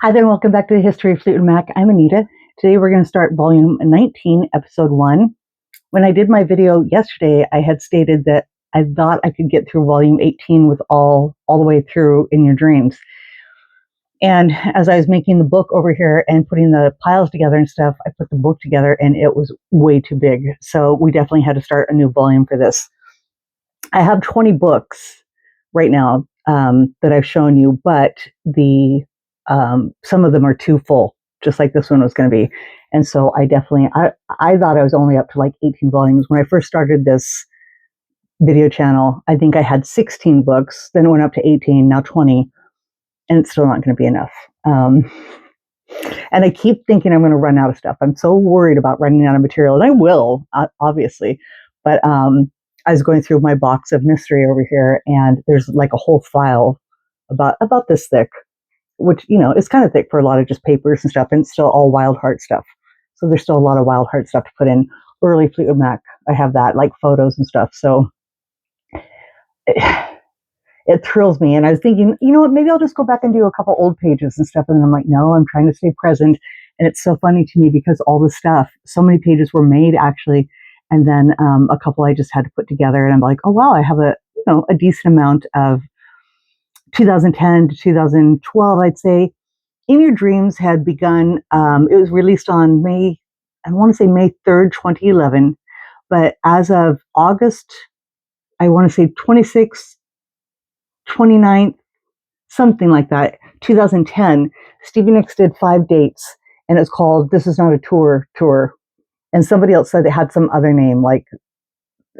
Hi there, and welcome back to the History of Fleetwood Mac. I'm Anita. Today we're going to start volume 19, episode 1. When I did my video yesterday, I had stated that I thought I could get through volume 18 with all the way through In Your Dreams. And as I was making the book over here and putting the piles together and stuff, I put the book together and it was way too big. So we definitely had to start a new volume for this. I have 20 books right now that I've shown you, but some of them are too full, just like this one was going to be. And so I thought I was only up to like 18 volumes. When I first started this video channel, I think I had 16 books, then it went up to 18, now 20, and it's still not going to be enough. And I keep thinking I'm going to run out of stuff. I'm so worried about running out of material, and I will, obviously. But I was going through my box of mystery over here, and there's like a whole file about this thick, which, you know, is kind of thick for a lot of just papers and stuff, and it's still all Wild Heart stuff. So there's still a lot of Wild Heart stuff to put in. Early Fleetwood Mac, I have that, like photos and stuff. So it thrills me. And I was thinking, you know what, maybe I'll just go back and do a couple old pages and stuff. And I'm like, no, I'm trying to stay present. And it's so funny to me because all the stuff, so many pages were made actually. And then a couple I just had to put together. And I'm like, oh, wow, I have a decent amount of 2010 to 2012, I'd say. In Your Dreams had begun, it was released on May 3rd, 2011. But as of August, I want to say 26th, 29th, something like that, 2010, Stevie Nicks did 5 dates, and it's called This Is Not a Tour. And somebody else said it had some other name, like,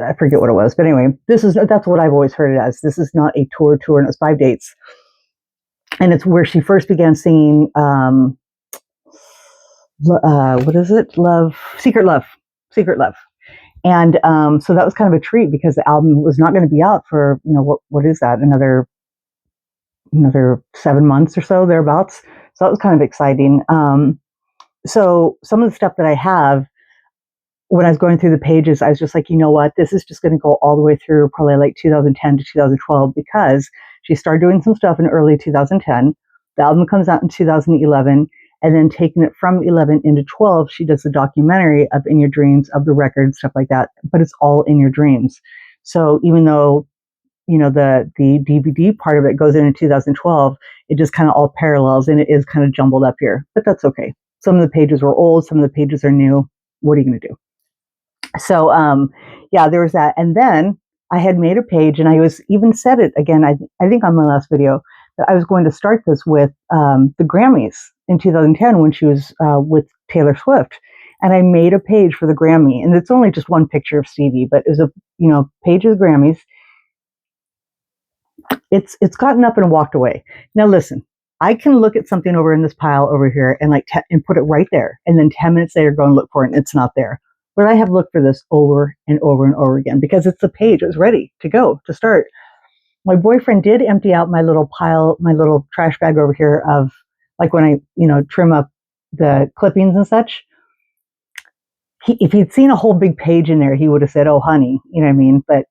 I forget what it was. But anyway, that's what I've always heard it as. This is not a tour, and it's 5 dates. And it's where she first began singing, what is it? Secret Love. And so that was kind of a treat because the album was not going to be out for, what is that? Another 7 months or so, thereabouts. So that was kind of exciting. So some of the stuff that I have, when I was going through the pages, I was just like, you know what, this is just going to go all the way through probably like 2010 to 2012, because she started doing some stuff in early 2010. The album comes out in 2011, and then taking it from 11 into 12, she does the documentary of In Your Dreams, of the record, stuff like that, but it's all In Your Dreams. So even though, the DVD part of it goes in 2012, it just kind of all parallels, and it is kind of jumbled up here, but that's okay. Some of the pages were old, some of the pages are new. What are you going to do? So, yeah, there was that. And then I had made a page, and I was even said it again, I think on my last video, that I was going to start this with the Grammys in 2010 when she was with Taylor Swift. And I made a page for the Grammy, and it's only just one picture of Stevie, but it was a page of the Grammys. It's gotten up and walked away. Now listen, I can look at something over in this pile over here and and put it right there, and then 10 minutes later go and look for it, and it's not there. But I have looked for this over and over and over again because it's the page. It was ready to go, to start. My boyfriend did empty out my little pile, my little trash bag over here of, like, when I, trim up the clippings and such. If he'd seen a whole big page in there, he would have said, oh, honey, you know what I mean? But,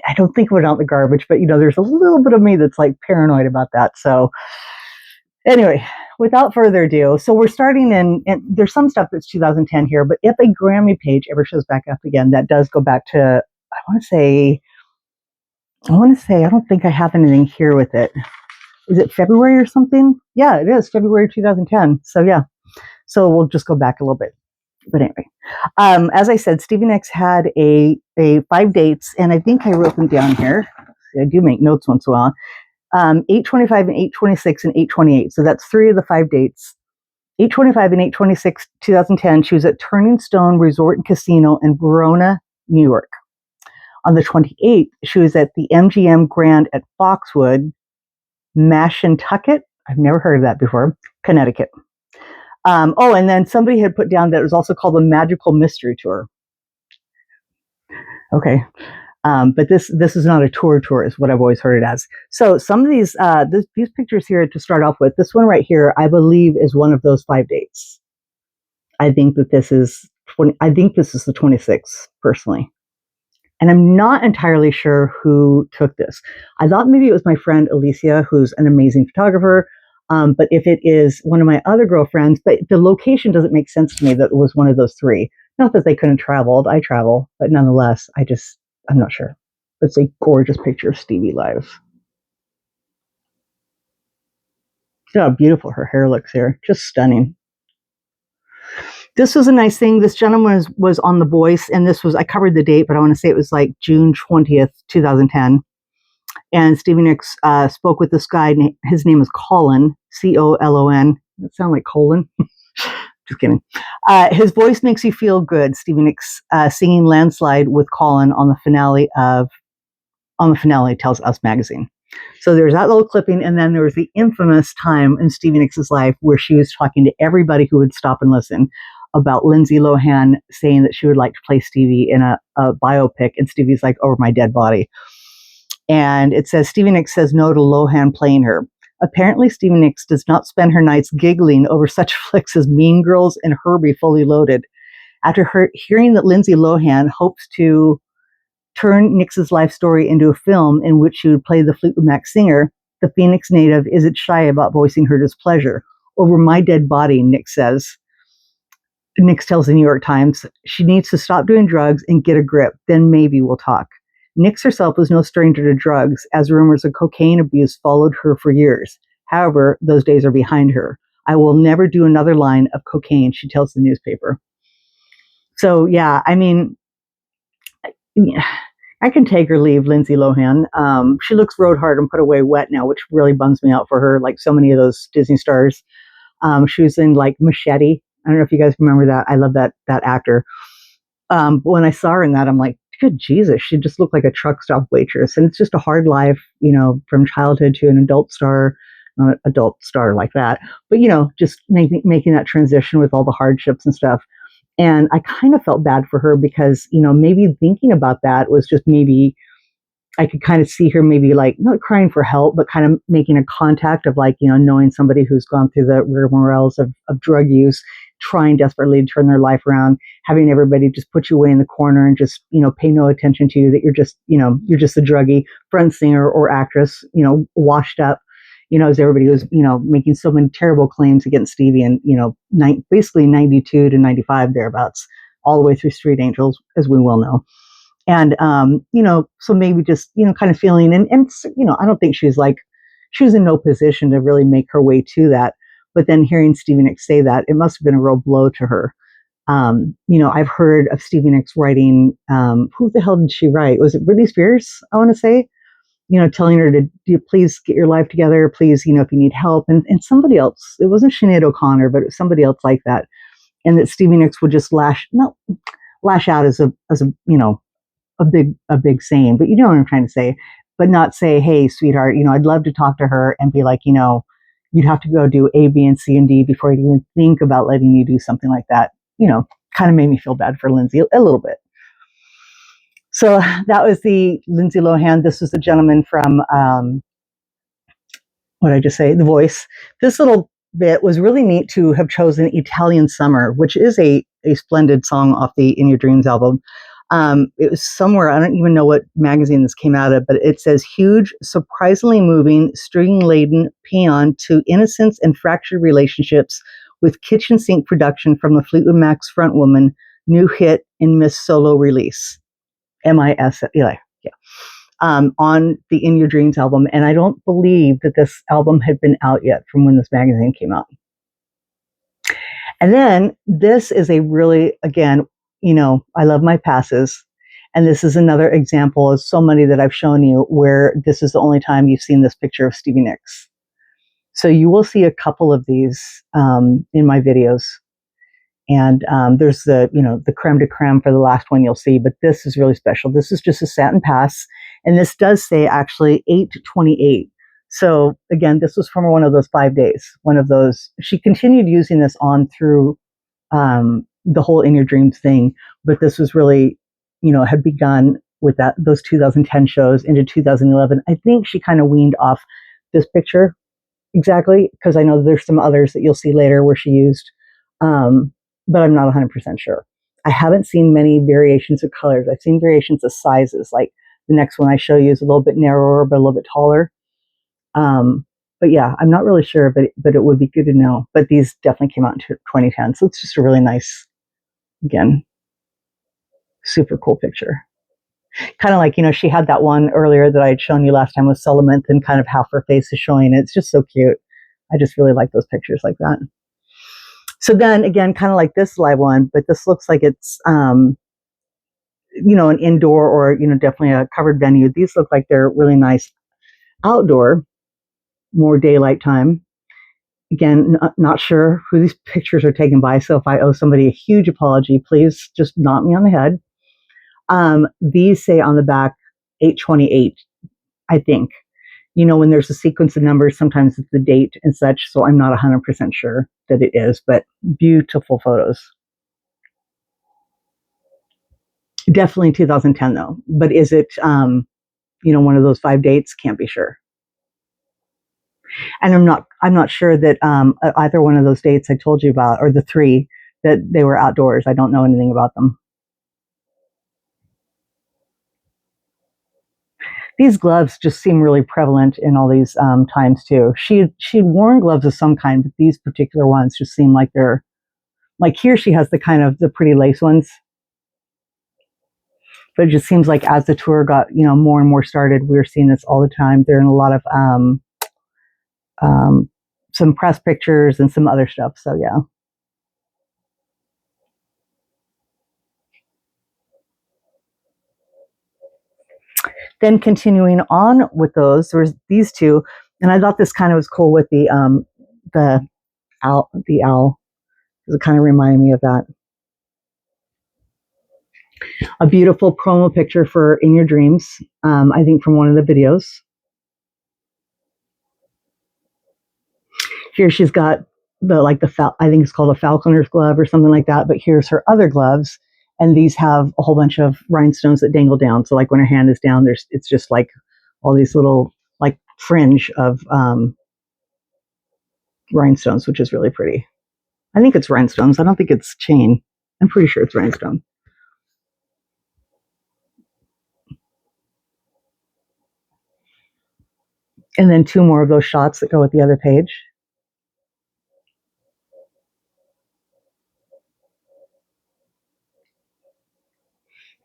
I don't think it went out in the garbage, but, there's a little bit of me that's like paranoid about that. So anyway, without further ado, so we're starting and there's some stuff that's 2010 here, but if a Grammy page ever shows back up again, that does go back to, I want to say, I don't think I have anything here with it. Is it February or something? Yeah, it is February 2010. So yeah, so we'll just go back a little bit. But anyway, as I said, Stevie Nicks had a 5 dates, and I think I wrote them down here. I do make notes once in a while. 8/25 and 8/26 and 8/28. So that's 3 of the 5 dates. 8/25 and 8/26, 2010, she was at Turning Stone Resort and Casino in Verona, New York. On the 28th, she was at the MGM Grand at Foxwood, Mashantucket. I've never heard of that before. Connecticut. And then somebody had put down that it was also called the Magical Mystery Tour. Okay. But this is not a tour, is what I've always heard it as. So some of these pictures here to start off with, this one right here, I believe is one of those 5 dates. I think that this is the 26th, personally. And I'm not entirely sure who took this. I thought maybe it was my friend Alicia, who's an amazing photographer. But if it is one of my other girlfriends, but the location doesn't make sense to me that it was one of those three. Not that they couldn't travel. I travel, but nonetheless, I'm not sure. It's a gorgeous picture of Stevie live. See how beautiful her hair looks here. Just stunning. This was a nice thing. This gentleman was on The Voice, and this was, I covered the date, but I want to say it was like June 20th, 2010. And Stevie Nicks spoke with this guy. His name is Colin, Colon. That sound like colon? Just kidding. His voice makes you feel good. Stevie Nicks singing "Landslide" with Colin on the finale Tells Us magazine. So there's that little clipping, and then there was the infamous time in Stevie Nicks' life where she was talking to everybody who would stop and listen about Lindsay Lohan saying that she would like to play Stevie in a biopic, and Stevie's like, "Over my dead body." And it says Stevie Nicks says no to Lohan playing her. Apparently, Stevie Nicks does not spend her nights giggling over such flicks as Mean Girls and Herbie Fully Loaded. After hearing that Lindsay Lohan hopes to turn Nicks's life story into a film in which she would play the Fleetwood Mac singer, the Phoenix native isn't shy about voicing her displeasure. Over my dead body, Nicks says. Nicks tells the New York Times, she needs to stop doing drugs and get a grip, then maybe we'll talk. Nicks herself was no stranger to drugs, as rumors of cocaine abuse followed her for years. However, those days are behind her. I will never do another line of cocaine, she tells the newspaper. So, yeah, I mean, I can take or leave Lindsay Lohan. She looks rode hard and put away wet now, which really bums me out for her, like so many of those Disney stars. She was in like Machete. I don't know if you guys remember that. I love that actor. But when I saw her in that, I'm like, good Jesus, she just looked like a truck stop waitress. And it's just a hard life, from childhood to an adult star, not an adult star like that, but, just making that transition with all the hardships and stuff. And I kind of felt bad for her because, maybe thinking about that was just maybe I could kind of see her maybe like not crying for help, but kind of making a contact of like, knowing somebody who's gone through the rigmaroles of drug use, trying desperately to turn their life around, having everybody just put you away in the corner and just, pay no attention to you, that you're just a druggie front singer or actress, washed up, as everybody was, making so many terrible claims against Stevie and, basically 92 to 95 thereabouts, all the way through Street Angels, as we well know. And, so maybe just, kind of feeling, and, I don't think she was in no position to really make her way to that. But then hearing Stevie Nicks say that, it must have been a real blow to her. I've heard of Stevie Nicks writing, who the hell did she write? Was it Britney Spears? I want to say, telling her to please get your life together, please, if you need help. And somebody else, it wasn't Sinead O'Connor, but it was somebody else like that. And that Stevie Nicks would just lash out as a big saying, but you know what I'm trying to say, but not say, hey, sweetheart, I'd love to talk to her and be like, you'd have to go do A, B, and C, and D before you even think about letting you do something like that. Kind of made me feel bad for Lindsay a little bit. So that was the Lindsay Lohan. This was the gentleman from, what did I just say? The Voice. This little bit was really neat to have chosen Italian Summer, which is a splendid song off the In Your Dreams album. It was somewhere, I don't even know what magazine this came out of, but it says huge, surprisingly moving, string-laden paean to innocence and fractured relationships with kitchen sink production from the Fleetwood Mac's frontwoman, new hit in Miss Solo release. MIS, yeah. On the In Your Dreams album. And I don't believe that this album had been out yet from when this magazine came out. And then this is a really, again, I love my passes. And this is another example of so many that I've shown you where this is the only time you've seen this picture of Stevie Nicks. So you will see a couple of these in my videos. And there's the creme de creme for the last one you'll see, but this is really special. This is just a satin pass. And this does say actually 8/28. So again, this was from one of those 5 days, one of those. She continued using this on through the whole In Your Dreams thing, but this was really, had begun with those 2010 shows into 2011. I think she kind of weaned off this picture exactly, because I know there's some others that you'll see later where she used, but I'm not 100% sure. I haven't seen many variations of colors. I've seen variations of sizes, like the next one I show you is a little bit narrower, but a little bit taller. But yeah, I'm not really sure, but it would be good to know. But these definitely came out in 2010, so it's just a really nice, again, super cool picture. Kind of like, she had that one earlier that I had shown you last time with Sulamith, and kind of half her face is showing. It's just so cute. I just really like those pictures like that. So then again, kind of like this live one, but this looks like it's an indoor or definitely a covered venue. These look like they're really nice outdoor, more daylight time. Again, not sure who these pictures are taken by, so if I owe somebody a huge apology, please just knock me on the head. These say on the back 8/28, I think. When there's a sequence of numbers, sometimes it's the date and such, so I'm not 100% sure that it is, but beautiful photos. Definitely 2010 though, but is it, one of those 5 dates? Can't be sure. And I'm not sure that either one of those dates I told you about, or the 3, that they were outdoors. I don't know anything about them. These gloves just seem really prevalent in all these times too. She'd worn gloves of some kind, but these particular ones just seem like they're, like here she has the kind of the pretty lace ones. But it just seems like as the tour got, more and more started, we were seeing this all the time. They're in a lot of some press pictures and some other stuff. So yeah. Then continuing on with those, there was these two, and I thought this kind of was cool with the owl. It kind of reminded me of that. A beautiful promo picture for In Your Dreams, I think from one of the videos. Here she's got I think it's called a falconer's glove or something like that, but here's her other gloves, and these have a whole bunch of rhinestones that dangle down. So like when her hand is down, it's just like all these little like fringe of rhinestones, which is really pretty. I think it's rhinestones. I don't think it's chain. I'm pretty sure it's rhinestone. And then 2 more of those shots that go with the other page.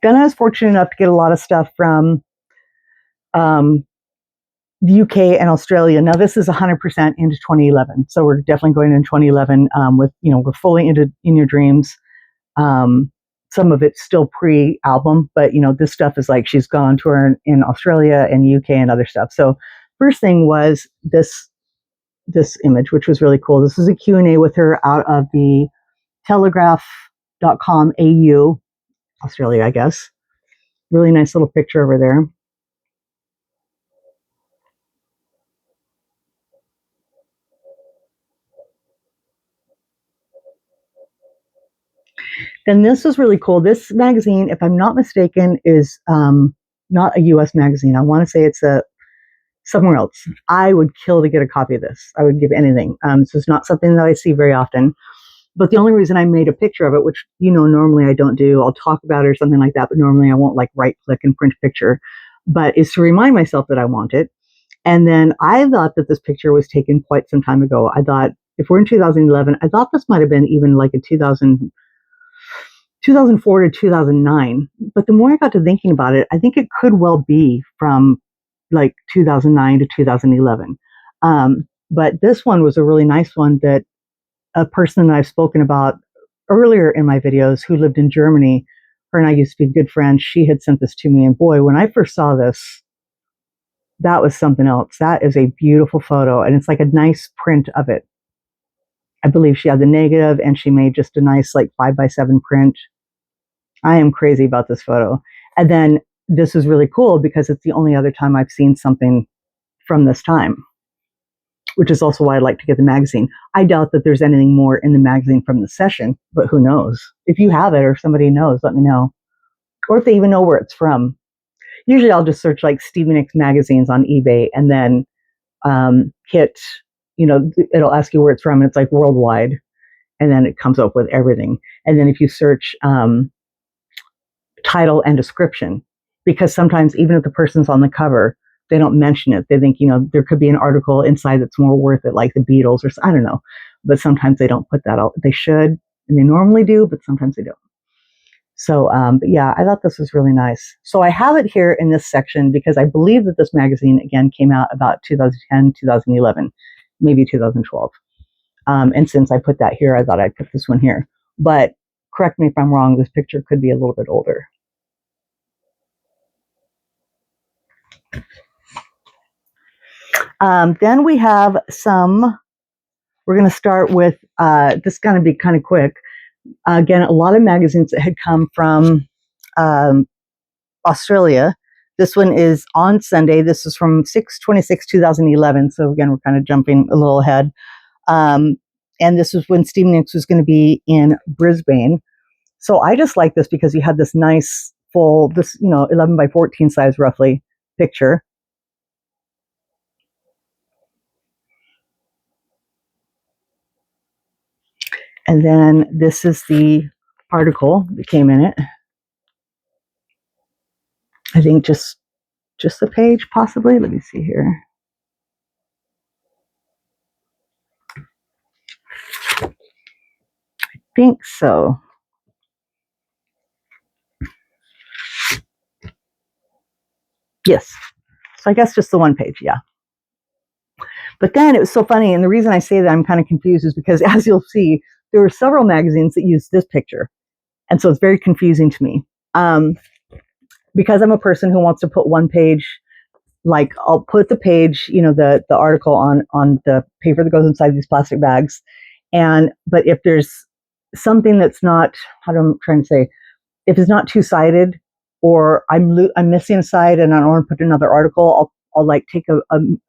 Then I was fortunate enough to get a lot of stuff from the UK and Australia. Now this is 100% into 2011, so we're definitely going in 2011 with we're fully into In Your Dreams. Some of it's still pre-album, but this stuff is like she's gone on tour in Australia and the UK and other stuff. So first thing was this image, which was really cool. This is a Q&A with her out of the telegraph.com AU, Australia, I guess. Really nice little picture over there. Then this was really cool. This magazine, if I'm not mistaken, is not a US magazine. I want to say it's somewhere else. I would kill to get a copy of this. I would give anything. This is not something that I see very often. But the only reason I made a picture of it, which normally I don't do, I'll talk about it or something like that, but normally I won't like right click and print a picture, but is to remind myself that I want it. And then I thought that this picture was taken quite some time ago. I thought if we're in 2011, I thought this might have been even like a 2004 to 2009. But the more I got to thinking about it, I think it could well be from like 2009 to 2011. But this one was a really nice one that a person that I've spoken about earlier in my videos who lived in Germany, her and I used to be good friends. She had sent this to me, and boy, when I first saw this, that was something else. That is a beautiful photo, and it's like a nice print of it. I believe she had the negative, and she made just a nice like 5x7 print. I am crazy about this photo. And then this is really cool because it's the only other time I've seen something from this time, which is also why I'd like to get the magazine. I doubt that there's anything more in the magazine from the session, but who knows? If you have it or if somebody knows, let me know. Or if they even know where it's from. Usually I'll just search like Stevie Nicks magazines on eBay and then hit, it'll ask you where it's from, and it's like worldwide. And then it comes up with everything. And then if you search title and description, because sometimes even if the person's on the cover, they don't mention it. They think, there could be an article inside that's more worth it, like the Beatles or I don't know. But sometimes they don't put that out. They should, and they normally do, but sometimes they don't. So, but yeah, I thought this was really nice. So I have it here in this section because I believe that this magazine, again, came out about 2010, 2011, maybe 2012. And since I put that here, I thought I'd put this one here. But correct me if I'm wrong, this picture could be a little bit older. Then we have we're going to start with, this is going to be kind of quick. Again, a lot of magazines that had come from Australia. This one is on Sunday. This is from 6/26/2011. So again, we're kind of jumping a little ahead. And this was when Stevie Nicks was going to be in Brisbane. So I just like this because you had this nice full, 11 by 14 size roughly picture. And then this is the article that came in it. I think just the page, possibly. Let me see here. I think so. Yes. So I guess just the one page, yeah. But then it was so funny, and the reason I say that I'm kind of confused is because, as you'll see, there were several magazines that used this picture. And so it's very confusing to me. Because I'm a person who wants to put one page, like I'll put the page, the article on the paper that goes inside these plastic bags. But if there's something that's not, I'm trying to say, if it's not two-sided, or I'm missing a side and I don't want to put another article, I'll like take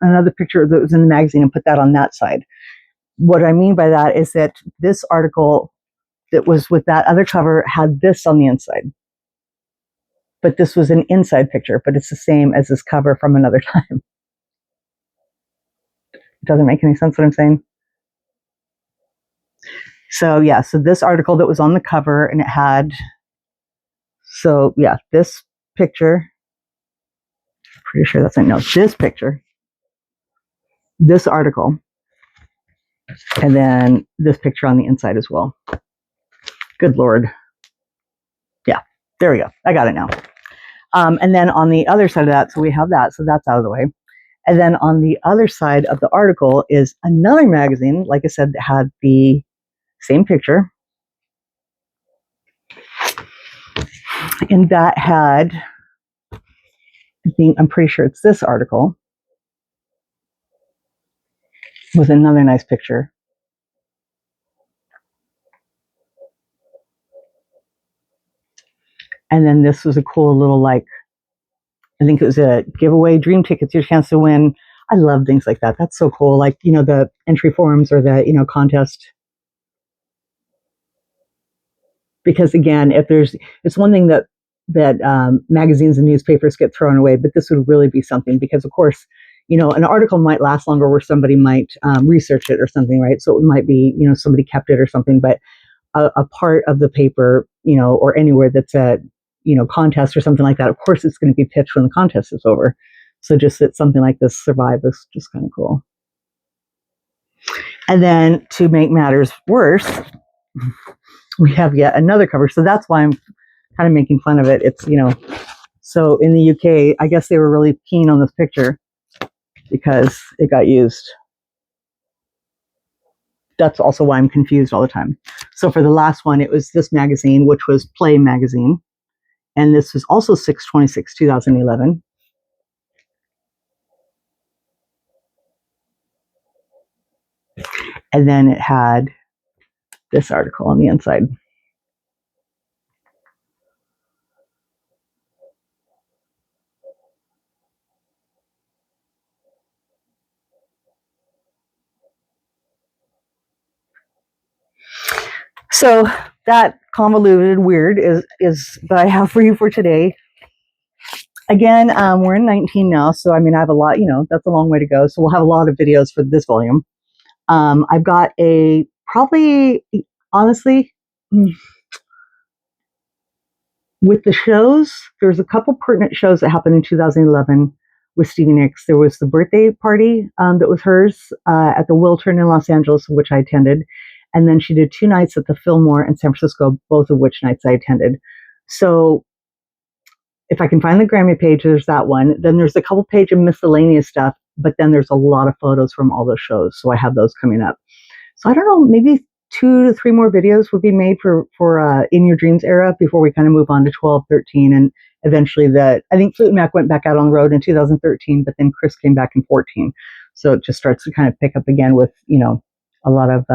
another picture that was in the magazine and put that on that side. What I mean by that is that this article that was with that other cover had this on the inside. But this was an inside picture, but it's the same as this cover from another time. It doesn't make any sense what I'm saying. So yeah, so this article that was on the cover, and it had, so yeah, this picture, pretty sure that's this picture, this article, and then this picture on the inside as well. Good Lord. Yeah, there we go. I got it now. And then on the other side of that, so we have that, so that's out of the way. And then on the other side of the article is another magazine, like I said, that had the same picture. And that had, I'm pretty sure it's this article, with another nice picture. And then this was a cool little, I think it was a giveaway, dream tickets, your chance to win. I love things like that. That's so cool. Like, the entry forms or the, contest. Because again, it's one thing that magazines and newspapers get thrown away, but this would really be something because, of course, an article might last longer where somebody might research it or something, right? So it might be, somebody kept it or something, but a part of the paper, or anywhere that's a, contest or something like that, of course, it's going to be pitched when the contest is over. So just that something like this survive is just kind of cool. And then to make matters worse, we have yet another cover. So that's why I'm kind of making fun of it. It's, so in the UK, I guess they were really keen on this picture because it got used. That's also why I'm confused all the time. So for the last one, it was this magazine, which was Play magazine. And this was also 6/26/2011. And then it had this article on the inside. So that convoluted weird is what I have for you for today. Again, we're in 19 now, so I mean, I have a lot, that's a long way to go. So we'll have a lot of videos for this volume. I've got probably, honestly, with the shows, there's a couple pertinent shows that happened in 2011. with Stevie Nicks. There was the birthday party that was hers at the Wiltern in Los Angeles, which I attended. And then she did 2 nights at the Fillmore in San Francisco, both of which nights I attended. So if I can find the Grammy page, there's that one. Then there's a couple page of miscellaneous stuff, but then there's a lot of photos from all those shows. So I have those coming up. So I don't know, maybe 2 to 3 more videos would be made for In Your Dreams era before we kind of move on to 12, 13, and eventually I think Fleetwood Mac went back out on the road in 2013, but then Chris came back in 14. So it just starts to kind of pick up again with, a lot of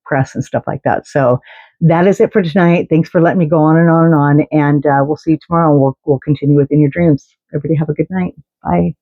press and stuff like that. So that is it for tonight. Thanks for letting me go on and on and on. And we'll see you tomorrow. We'll continue with In Your Dreams. Everybody have a good night. Bye.